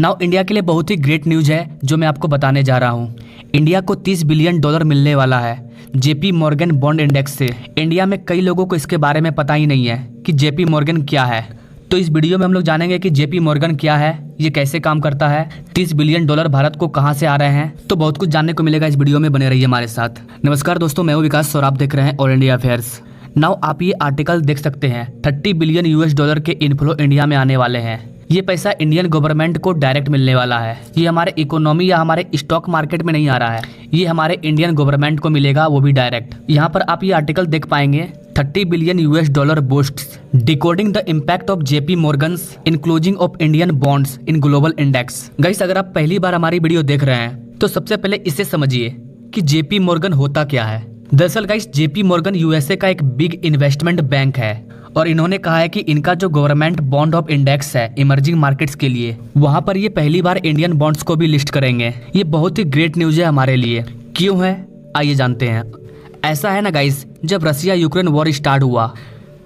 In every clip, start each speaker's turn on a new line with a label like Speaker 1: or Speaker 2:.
Speaker 1: Now India के लिए बहुत ही ग्रेट न्यूज़ है जो मैं आपको बताने जा रहा हूँ। इंडिया को $30 बिलियन मिलने वाला है जेपी मॉर्गन बॉन्ड इंडेक्स से। इंडिया में कई लोगों को इसके बारे में पता ही नहीं है कि जेपी मॉर्गन क्या है। तो इस वीडियो में हम लोग जानेंगे कि जेपी मॉर्गन क्या है, ये कैसे काम करता है, $30 बिलियन भारत को कहां से आ रहे हैं। तो बहुत कुछ जानने को मिलेगा इस वीडियो में, बने रहिए हमारे साथ। नमस्कार दोस्तों, मैं हूं विकास और आप देख रहे हैं ऑल इंडिया अफेयर्स। नाउ आप ये आर्टिकल देख सकते हैं, $30 बिलियन के इनफ्लो इंडिया में आने वाले हैं। ये पैसा इंडियन गवर्नमेंट को डायरेक्ट मिलने वाला है। ये हमारे इकोनॉमी या हमारे स्टॉक मार्केट में नहीं आ रहा है, ये हमारे इंडियन गवर्नमेंट को मिलेगा, वो भी डायरेक्ट। यहाँ पर आप ये आर्टिकल देख पाएंगे, $30 billion boosts decoding the impact of JP Morgan's इनक्लूजिंग of Indian bonds in global index. Guys, अगर आप पहली बार हमारी वीडियो देख रहे हैं तो सबसे पहले इसे समझिए कि जेपी मॉर्गन होता क्या है। दरअसल गाइस, जेपी मॉर्गन यूएसए का एक बिग इन्वेस्टमेंट बैंक है और इन्होंने कहा है कि इनका जो गवर्नमेंट बॉन्ड ऑफ इंडेक्स है इमर्जिंग मार्केट्स के लिए, वहां पर ये पहली बार इंडियन बॉन्ड्स को भी लिस्ट करेंगे। ये बहुत ही ग्रेट न्यूज है हमारे लिए। क्यों है, आइए जानते हैं। ऐसा है ना गाइस, जब रसिया यूक्रेन वॉर स्टार्ट हुआ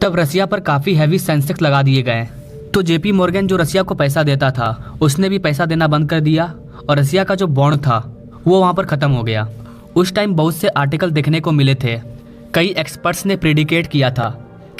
Speaker 1: तब रसिया पर काफी हैवी सेंसेक्स लगा दिए गए। तो जेपी मॉर्गन जो रसिया को पैसा देता था उसने भी पैसा देना बंद कर दिया और रसिया का जो बॉन्ड था वो वहां पर खत्म हो गया। उस टाइम बहुत से आर्टिकल देखने को मिले थे, कई एक्सपर्ट्स ने प्रेडिकेट किया था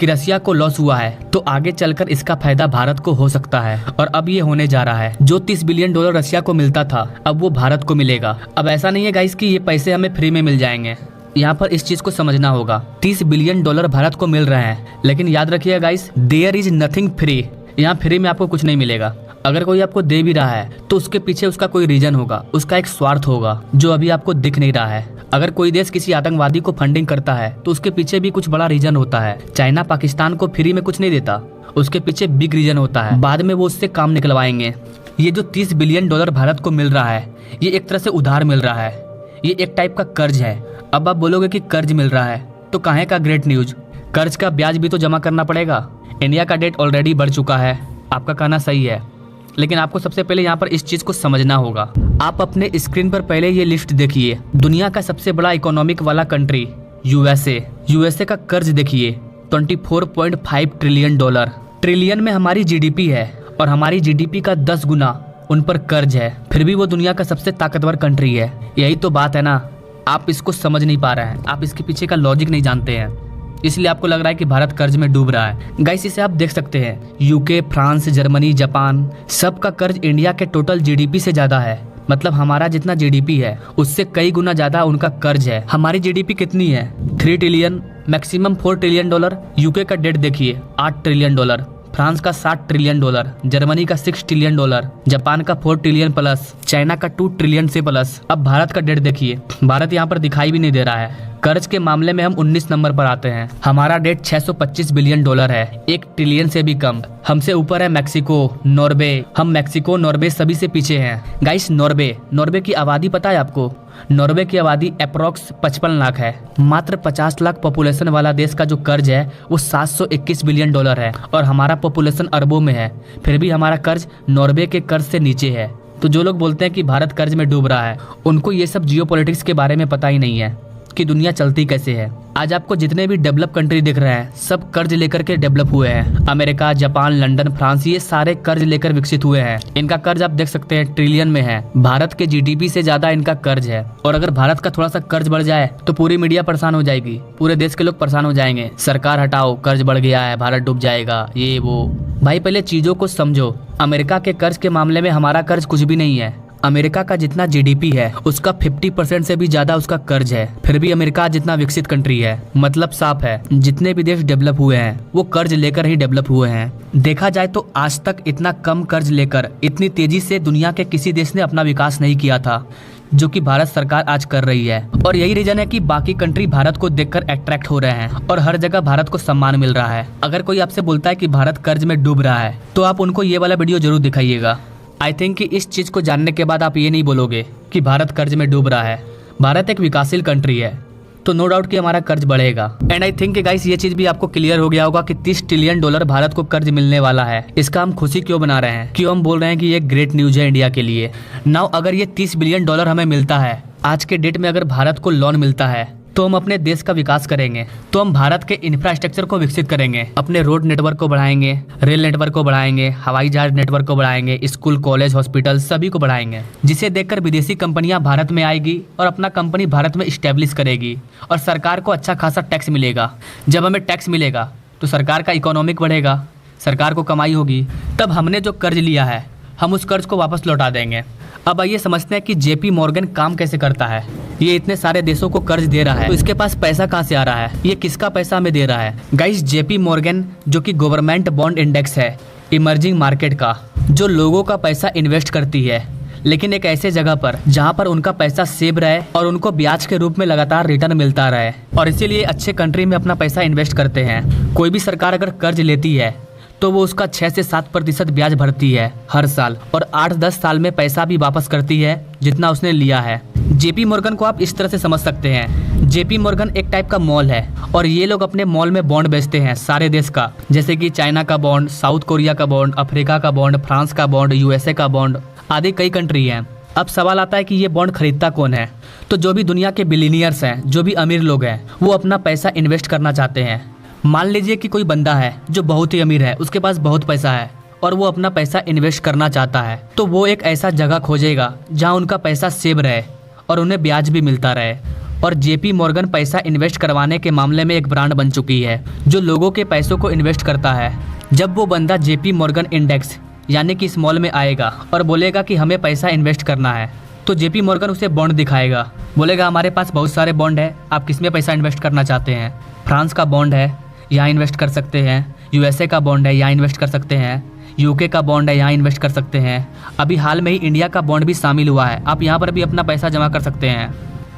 Speaker 1: कि रसिया को लॉस हुआ है तो आगे चलकर इसका फायदा भारत को हो सकता है, और अब ये होने जा रहा है। जो $30 बिलियन रसिया को मिलता था अब वो भारत को मिलेगा। अब ऐसा नहीं है गाइस कि ये पैसे हमें फ्री में मिल जाएंगे। यहाँ पर इस चीज को समझना होगा, $30 बिलियन भारत को मिल रहे हैं, लेकिन याद रखिएगा guys, there is nothing free. यहाँ फ्री में आपको कुछ नहीं मिलेगा। अगर कोई आपको दे भी रहा है तो उसके पीछे उसका कोई रीजन होगा, उसका एक स्वार्थ होगा जो अभी आपको दिख नहीं रहा है। अगर कोई देश किसी आतंकवादी को फंडिंग करता है तो उसके पीछे भी कुछ बड़ा रीजन होता है। चाइना पाकिस्तान को फ्री में कुछ नहीं देता, उसके पीछे बिग रीजन होता है, बाद में वो उससे काम निकलवाएंगे। ये जो $30 बिलियन भारत को मिल रहा है ये एक तरह से उधार मिल रहा है, ये एक टाइप का कर्ज है। अब आप बोलोगे कि कर्ज मिल रहा है तो काहे का ग्रेट न्यूज, कर्ज का ब्याज भी तो जमा करना पड़ेगा। इंडिया का डेट ऑलरेडी बढ़ चुका है, आपका कहना सही है, लेकिन आपको सबसे पहले यहाँ पर इस चीज को समझना होगा। आप अपने स्क्रीन पर पहले ये लिस्ट देखिए, दुनिया का सबसे बड़ा इकोनॉमिक वाला कंट्री यूएसए का कर्ज देखिए, $24.5 ट्रिलियन। ट्रिलियन में हमारी जीडीपी है और हमारी जीडीपी का 10 गुना उन पर कर्ज है, फिर भी वो दुनिया का सबसे ताकतवर कंट्री है। यही तो बात है ना, आप इसको समझ नहीं पा रहे हैं, आप इसके पीछे का लॉजिक नहीं जानते हैं, इसलिए आपको लग रहा है कि भारत कर्ज में डूब रहा है। गाइस, इसे आप देख सकते हैं, यूके, फ्रांस, जर्मनी, जापान, सबका कर्ज इंडिया के टोटल जीडीपी से ज्यादा है। मतलब हमारा जितना जीडीपी है उससे कई गुना ज्यादा उनका कर्ज है। हमारी जीडीपी कितनी है? 3 ट्रिलियन, मैक्सिमम $4 ट्रिलियन। यूके का डेट देखिए, $8 ट्रिलियन। फ्रांस का $60 ट्रिलियन, जर्मनी का $6 ट्रिलियन, जापान का $4 ट्रिलियन प्लस, चाइना का $2 ट्रिलियन से प्लस। अब भारत का डेट देखिए, भारत यहाँ पर दिखाई भी नहीं दे रहा है। कर्ज के मामले में हम 19 नंबर पर आते हैं। हमारा डेट $625 बिलियन है, 1 ट्रिलियन से भी कम। हमसे ऊपर है मैक्सिको, नॉर्वे। हम मैक्सिको, नॉर्वे सभी से पीछे हैं। गाइस, नॉर्वे की आबादी पता है आपको? नॉर्वे की आबादी अप्रोक्स 55 लाख है। मात्र 50 लाख पॉपुलेशन वाला देश का जो कर्ज है वो $721 बिलियन है और हमारा पॉपुलेशन अरबों में है, फिर भी हमारा कर्ज नॉर्वे के कर्ज से नीचे है। तो जो लोग बोलते हैं कि भारत कर्ज में डूब रहा है, उनको ये सब जियोपॉलिटिक्स के बारे में पता ही नहीं है कि दुनिया चलती कैसे है। आज आपको जितने भी डेवलप कंट्री दिख रहे हैं सब कर्ज लेकर के डेवलप हुए हैं। अमेरिका, जापान, लंदन, फ्रांस, ये सारे कर्ज लेकर विकसित हुए हैं। इनका कर्ज आप देख सकते हैं ट्रिलियन में है, भारत के जीडीपी से ज्यादा इनका कर्ज है। और अगर भारत का थोड़ा सा कर्ज बढ़ जाए तो पूरी मीडिया परेशान हो जाएगी, पूरे देश के लोग परेशान हो जाएंगे, सरकार हटाओ, कर्ज बढ़ गया है, भारत डूब जाएगा, ये वो। भाई पहले चीजों को समझो। अमेरिका के कर्ज के मामले में हमारा कर्ज कुछ भी नहीं है। अमेरिका का जितना जीडीपी है उसका 50% से भी ज्यादा उसका कर्ज है, फिर भी अमेरिका जितना विकसित कंट्री है। मतलब साफ है, जितने भी देश डेवलप हुए हैं वो कर्ज लेकर ही डेवलप हुए हैं। देखा जाए तो आज तक इतना कम कर्ज लेकर इतनी तेजी से दुनिया के किसी देश ने अपना विकास नहीं किया था जो कि भारत सरकार आज कर रही है। और यही रीजन है कि बाकी कंट्री भारत को देखकर अट्रैक्ट हो रहे हैं और हर जगह भारत को सम्मान मिल रहा है। अगर कोई आपसे बोलता है कि भारत कर्ज में डूब रहा है तो आप उनको ये वाला वीडियो जरूर दिखाइएगा। आई थिंक कि इस चीज को जानने के बाद आप ये नहीं बोलोगे कि भारत कर्ज में डूब रहा है। भारत एक विकासशील कंट्री है तो नो डाउट कि हमारा कर्ज बढ़ेगा। एंड आई थिंक गाइस ये चीज भी आपको क्लियर हो गया होगा कि $30 ट्रिलियन भारत को कर्ज मिलने वाला है। इसका हम खुशी क्यों बना रहे हैं, क्यों हम बोल रहे हैं कि ये ग्रेट न्यूज है इंडिया के लिए। नाउ अगर ये $30 बिलियन हमें मिलता है, आज के डेट में अगर भारत को लोन मिलता है तो हम अपने देश का विकास करेंगे, तो हम भारत के इंफ्रास्ट्रक्चर को विकसित करेंगे, अपने रोड नेटवर्क को बढ़ाएंगे, रेल नेटवर्क को बढ़ाएंगे, हवाई जहाज नेटवर्क को बढ़ाएंगे, स्कूल कॉलेज हॉस्पिटल सभी को बढ़ाएंगे, जिसे देखकर विदेशी कंपनियां भारत में आएगी और अपना कंपनी भारत में स्टैब्लिश करेगी और सरकार को अच्छा खासा टैक्स मिलेगा। जब हमें टैक्स मिलेगा तो सरकार का इकोनॉमिक बढ़ेगा, सरकार को कमाई होगी, तब हमने जो कर्ज लिया है हम उस कर्ज को वापस लौटा देंगे। अब आइए समझते हैं कि जेपी मॉर्गन काम कैसे करता है। ये इतने सारे देशों को कर्ज दे रहा है, तो इसके पास पैसा कहाँ से आ रहा है, ये किसका पैसा हमें दे रहा है। गाइस, जेपी मॉर्गन जो कि गवर्नमेंट बॉन्ड इंडेक्स है इमर्जिंग मार्केट का, जो लोगों का पैसा इन्वेस्ट करती है, लेकिन एक ऐसे जगह पर जहाँ पर उनका पैसा सेव रहे और उनको ब्याज के रूप में लगातार रिटर्न मिलता रहे, और इसीलिए अच्छे कंट्री में अपना पैसा इन्वेस्ट करते हैं। कोई भी सरकार अगर कर्ज लेती है तो वो उसका 6 से 7% ब्याज भरती है हर साल, और 8-10 साल में पैसा भी वापस करती है जितना उसने लिया है। जेपी मॉर्गन को आप इस तरह से समझ सकते हैं, जेपी मॉर्गन एक टाइप का मॉल है और ये लोग अपने मॉल में बॉन्ड बेचते हैं सारे देश का, जैसे कि चाइना का बॉन्ड, साउथ कोरिया का बॉन्ड, अफ्रीका का बॉन्ड, फ्रांस का बॉन्ड, यूएसए का बॉन्ड आदि कई कंट्री हैं। अब सवाल आता है कि ये बॉन्ड खरीदता कौन है। तो जो भी दुनिया के बिलियनियर्स हैं, जो भी अमीर लोग हैं, वो अपना पैसा इन्वेस्ट करना चाहते हैं। मान लीजिए कि कोई बंदा है जो बहुत ही अमीर है, उसके पास बहुत पैसा है और वो अपना पैसा इन्वेस्ट करना चाहता है, तो वो एक ऐसा जगह खोजेगा जहां उनका पैसा सेव रहे और उन्हें ब्याज भी मिलता रहे। और जेपी मॉर्गन पैसा इन्वेस्ट करवाने के मामले में एक ब्रांड बन चुकी है जो लोगों के पैसों को इन्वेस्ट करता है। जब वो बंदा जेपी मॉर्गन इंडेक्स यानी कि इस मॉल में आएगा और बोलेगा कि हमें पैसा इन्वेस्ट करना है, तो जेपी मॉर्गन उसे बॉन्ड दिखाएगा, बोलेगा हमारे पास बहुत सारे बॉन्ड है, आप किस में पैसा इन्वेस्ट करना चाहते हैं। फ्रांस का बॉन्ड है, यहाँ इन्वेस्ट कर सकते हैं, यूएसए का बॉन्ड है, यहाँ इन्वेस्ट कर सकते हैं, यूके का बॉन्ड है, यहाँ इन्वेस्ट कर सकते हैं, अभी हाल में ही इंडिया का बॉन्ड भी शामिल हुआ है, आप यहाँ पर भी अपना पैसा जमा कर सकते हैं।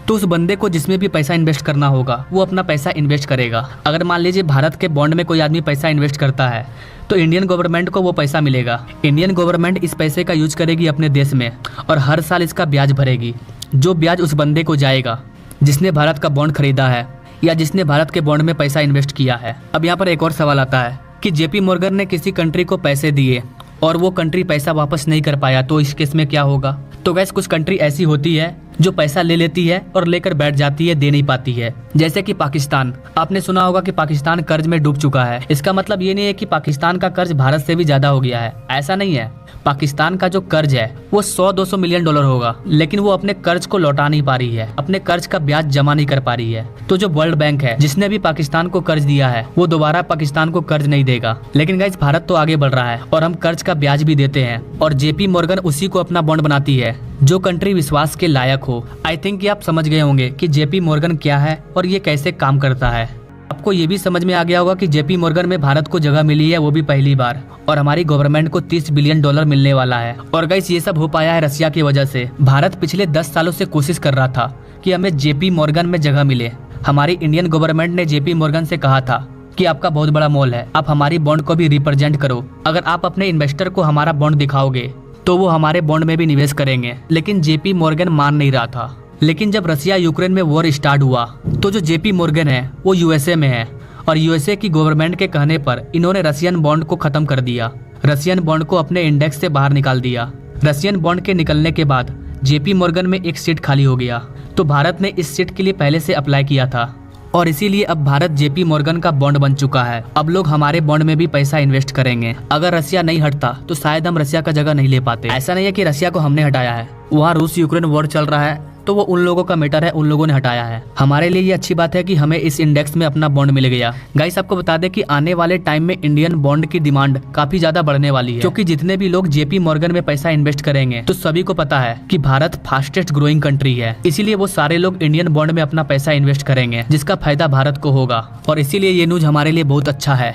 Speaker 1: तो उस बंदे को जिसमें भी पैसा इन्वेस्ट करना होगा वो अपना पैसा इन्वेस्ट करेगा। अगर मान लीजिए भारत के बॉन्ड में कोई आदमी पैसा इन्वेस्ट करता है तो इंडियन गवर्नमेंट को वो पैसा मिलेगा। इंडियन गवर्नमेंट इस पैसे का यूज करेगी अपने देश में और हर साल इसका ब्याज भरेगी, जो ब्याज उस बंदे को जाएगा जिसने भारत का बॉन्ड खरीदा है या जिसने भारत के बॉन्ड में पैसा इन्वेस्ट किया है। अब यहाँ पर एक और सवाल आता है कि जेपी मॉर्गन ने किसी कंट्री को पैसे दिए और वो कंट्री पैसा वापस नहीं कर पाया, तो इस केस में क्या होगा। तो गैस, कुछ कंट्री ऐसी होती है जो पैसा ले लेती है और लेकर बैठ जाती है, दे नहीं पाती है। जैसे कि पाकिस्तान, आपने सुना होगा कि पाकिस्तान कर्ज में डूब चुका है। इसका मतलब ये नहीं है कि पाकिस्तान का कर्ज भारत से भी ज्यादा हो गया है, ऐसा नहीं है। पाकिस्तान का जो कर्ज है वो 100-200 मिलियन डॉलर होगा, लेकिन वो अपने कर्ज को लौटा नहीं पा रही है, अपने कर्ज का ब्याज जमा नहीं कर पा रही है। तो जो वर्ल्ड बैंक है जिसने भी पाकिस्तान को कर्ज दिया है वो दोबारा पाकिस्तान को कर्ज नहीं देगा। लेकिन गाइस, भारत तो आगे बढ़ रहा है और हम कर्ज का ब्याज भी देते हैं और जेपी मॉर्गन उसी को अपना बॉन्ड बनाती है जो कंट्री विश्वास के लायक हो। आई थिंक कि आप समझ गए होंगे कि जेपी मॉर्गन क्या है और ये कैसे काम करता है। आपको ये भी समझ में आ गया होगा कि जेपी मॉर्गन में भारत को जगह मिली है, वो भी पहली बार, और हमारी गवर्नमेंट को 30 बिलियन डॉलर मिलने वाला है। और गाइस, ये सब हो पाया है रसिया की वजह से। भारत पिछले 10 सालों से कोशिश कर रहा था कि हमें जेपी मॉर्गन में जगह मिले। हमारी इंडियन गवर्नमेंट ने जेपी मॉर्गन से कहा था कि आपका बहुत बड़ा मॉल है, आप हमारी बॉन्ड को भी रिप्रेजेंट करो, अगर आप अपने इन्वेस्टर को हमारा बॉन्ड दिखाओगे तो वो हमारे बॉन्ड में भी निवेश करेंगे। लेकिन जेपी मॉर्गन मान नहीं रहा था। लेकिन जब रसिया यूक्रेन में वॉर स्टार्ट हुआ तो जो जेपी मॉर्गन है वो यूएसए में है और यूएसए की गवर्नमेंट के कहने पर इन्होंने रसियन बॉन्ड को खत्म कर दिया, रसियन बॉन्ड को अपने इंडेक्स से बाहर निकाल दिया। रसियन बॉन्ड के निकलने के बाद जेपी मॉर्गन में एक सीट खाली हो गया, तो भारत ने इस सीट के लिए पहले से अप्लाई किया था और इसीलिए अब भारत जेपी मॉर्गन का बॉन्ड बन चुका है। अब लोग हमारे बॉन्ड में भी पैसा इन्वेस्ट करेंगे। अगर रसिया नहीं हटता तो शायद हम रसिया का जगह नहीं ले पाते। ऐसा नहीं है कि रसिया को हमने हटाया है, वहाँ रूस यूक्रेन वॉर चल रहा है तो वो उन लोगों का मैटर है, उन लोगों ने हटाया है। हमारे लिए ये अच्छी बात है कि हमें इस इंडेक्स में अपना बॉन्ड मिल गया। गाइस, आपको बता दें कि आने वाले टाइम में इंडियन बॉन्ड की डिमांड काफी ज्यादा बढ़ने वाली है, क्योंकि जितने भी लोग जेपी मॉर्गन में पैसा इन्वेस्ट करेंगे तो सभी को पता है कि भारत फास्टेस्ट ग्रोइंग कंट्री है, इसीलिए वो सारे लोग इंडियन बॉन्ड में अपना पैसा इन्वेस्ट करेंगे जिसका फायदा भारत को होगा। और इसीलिए ये न्यूज हमारे लिए बहुत अच्छा है।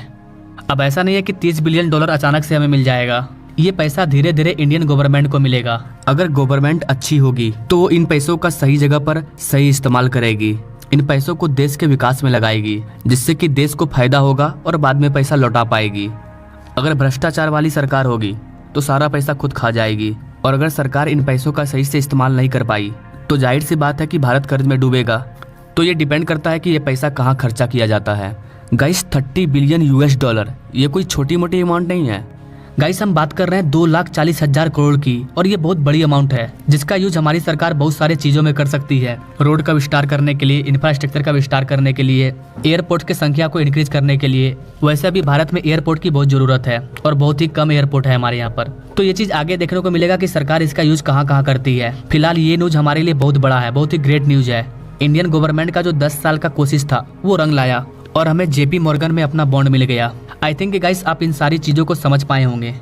Speaker 1: अब ऐसा नहीं है कि 30 बिलियन डॉलर अचानक से हमें मिल जाएगा, ये पैसा धीरे धीरे इंडियन गवर्नमेंट को मिलेगा। अगर गवर्नमेंट अच्छी होगी तो वो इन पैसों का सही जगह पर सही इस्तेमाल करेगी, इन पैसों को देश के विकास में लगाएगी, जिससे कि देश को फायदा होगा और बाद में पैसा लौटा पाएगी। अगर भ्रष्टाचार वाली सरकार होगी तो सारा पैसा खुद खा जाएगी, और अगर सरकार इन पैसों का सही से इस्तेमाल नहीं कर पाई तो जाहिर सी बात है कि भारत कर्ज में डूबेगा। तो ये डिपेंड करता है कि ये पैसा कहाँ खर्चा किया जाता है। गाइस, 30 बिलियन US डॉलर ये कोई छोटी मोटी अमाउंट नहीं है। गाइस हम बात कर रहे हैं 2,40,000 करोड़ की, और ये बहुत बड़ी अमाउंट है जिसका यूज हमारी सरकार बहुत सारे चीजों में कर सकती है। रोड का विस्तार करने के लिए, इंफ्रास्ट्रक्चर का विस्तार करने के लिए, एयरपोर्ट की संख्या को इंक्रीज करने के लिए। वैसे अभी भारत में एयरपोर्ट की बहुत जरूरत है और बहुत ही कम एयरपोर्ट है हमारे यहाँ पर, तो ये चीज आगे देखने को मिलेगा कि सरकार इसका यूज कहाँ कहाँ करती है। फिलहाल ये न्यूज हमारे लिए बहुत बड़ा है, बहुत ही ग्रेट न्यूज है। इंडियन गवर्नमेंट का जो 10 साल का कोशिश था वो रंग लाया और हमें जेपी मॉर्गन में अपना बॉन्ड मिल गया। आई थिंक गाइस आप इन सारी चीजों को समझ पाए होंगे।